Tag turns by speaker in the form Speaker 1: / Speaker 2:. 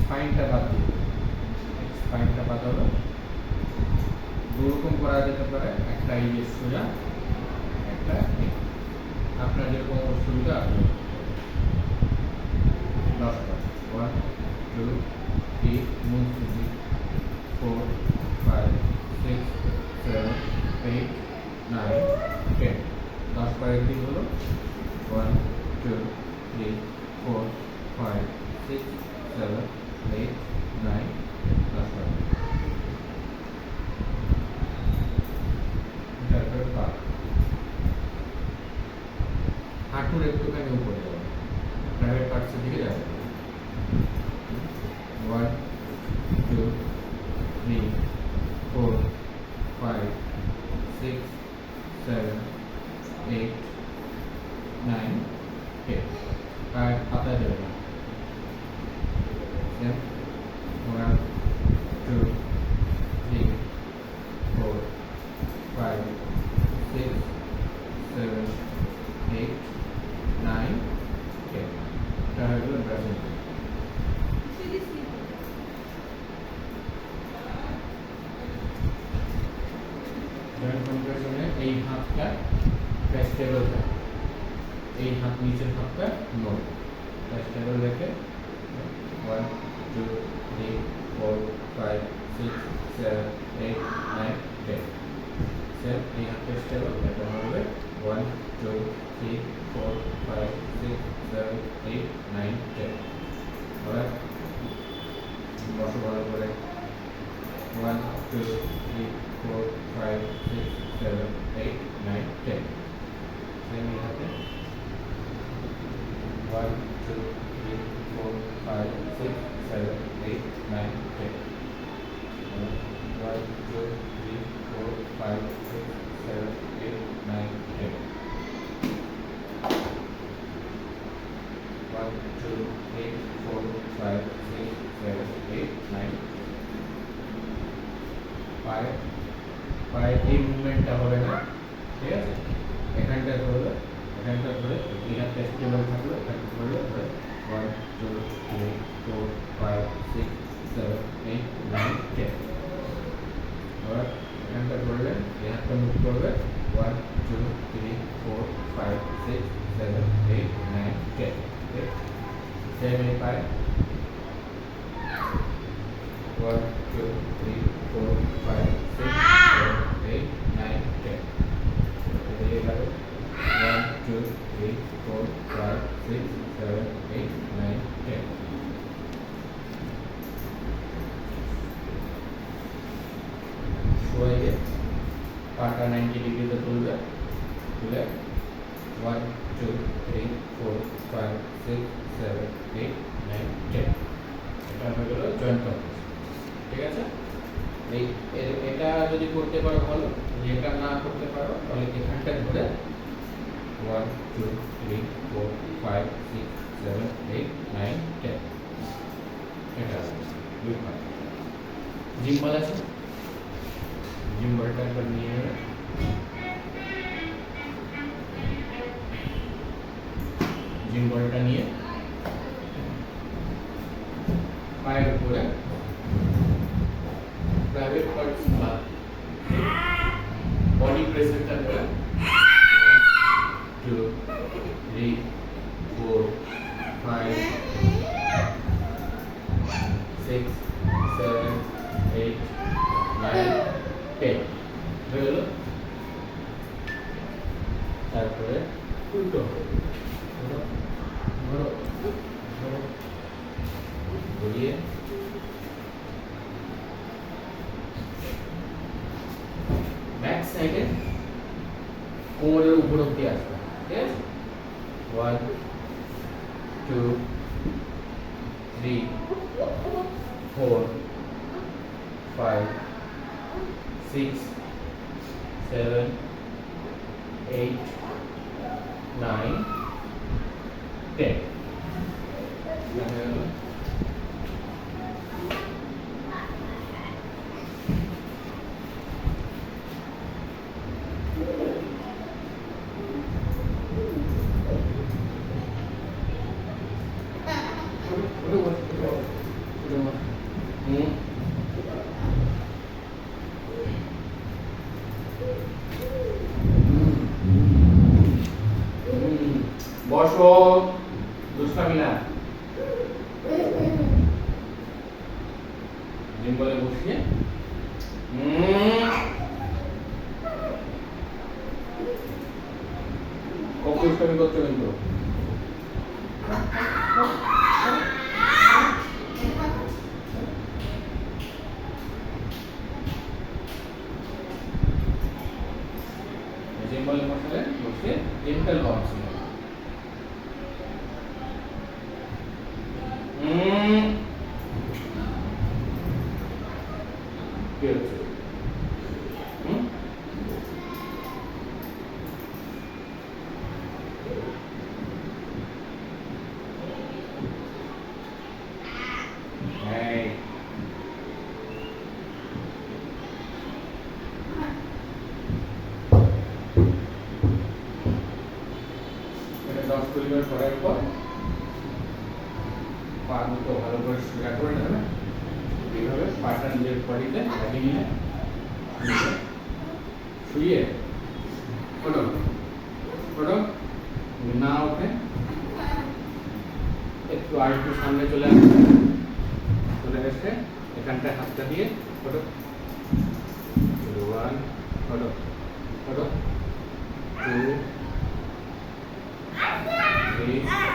Speaker 1: স্পাইনটা বাদ দিয়ে স্পাইনটা বাদ হলো দুরকম করা যেতে পারে, একটা এই যে সোজা, একটা আপনার যেরকম সুবিধা আছে। 10টা 1 2 3 মুভ 4 5 6 7 8 9 10। 10 পরের দিক হলো 1 2 3 4 5 6 7 8 9 10 পরের তারপরে পা হাঁটুর একটুখানি উপরে যাবে, প্রাইভেট পার্টসের দিকে যাবে। 1 2 3 4 5 6 7 8 9 10। আর পাতায় যাবে না। 1 2 3 4 5 6 7 8 9 10। এটা হয়ে গেল ব্রাজিল। জয়েন্ট কম্প্রেশনে এই হাতটা স্টেবল থাকে, এই হাত নিচের হাতটা নো, স্টেবল রেখে 1 2 3 4 5 6 7 8 9 10। সেম এই হাতটা স্টেবল, এটা হবে 1 2 3 4 5 6 7 8 9 10। আবার বসো ভালো করে 1 2 3 4 5 6 7 8 9 10। সেম এই হাতে 1 2 3 4 5 6 7 8 9 10। 1 2 3 4 5 6 7 8 9 10। 1 2 3 4 5 6 7 8 9। পায়ের এই মুভমেন্টটা হবে না, ঠিক আছে? এখানটা ধরবে, এখানটা ধরে এই হাতটা স্টেবল থাকলো, এখানটা ধরলে 1 2 3 4 5 6 7 8 9 10। আবার এখানটা ধরলে এই হাতটা মুভ করবে 1 2 3 4 5 6 7 8 9 10। সেম এই পায়ে 1 2 3 4 5 6 7 8 9 10। এদিকে গেল 1 2 3 4 5 6 7 8 9 10। শোয়াইয়ে পাটা 90 ডিগ্রিতে তুলবে, তুলে 1 2 3 4 5 6 7 8 9 10। এটা হয়ে গেল জয়েন্ট কম্প্রেশন, ঠিক আছে? এটা যদি করতে পারো ভালো, যদি এটা না করতে পারো তাহলে এখানটা ধরে 1 2 3 4 5 6 7 8 9 10। এটা দুই পা। জিম বল আছে, জিম বলটা একবার নিয়ে নেবে। জিম বলটা নিয়ে পায়ের উপরে প্রাইভেট পার্টস বা বডি প্রেসারটা দেবে 1 2 3 4 5 6 7 8 9 10 হয়ে গেল। তারপরে উল্টো ঘুরিয়ে ব্যাক সাইডে কোমরের উপর অব্দি আসবে, ঠিক আছে? 1 2 3 4 5 6 7 8 9 10। জিম্বলে বসিয়ে খুব দুষ্টামি করছো কিন্তু। জিম্বলে বসলে বসে জেন্টাল বাউন্সিং কি হচ্ছে? এটা 10-20 মিনিট করার পর পা দুটো ভালো করে সোজা করে নেবে, এইভাবে পাটা নিজের বডিতে লাগিয়ে নিয়ে শুয়ে ওঠো ওঠো, না ওঠে একটু আর একটু সামনে চলে আসবে, চলে এসে এখানটায় হাতটা দিয়ে ওঠো, 1 ওঠো ওঠো, 2 3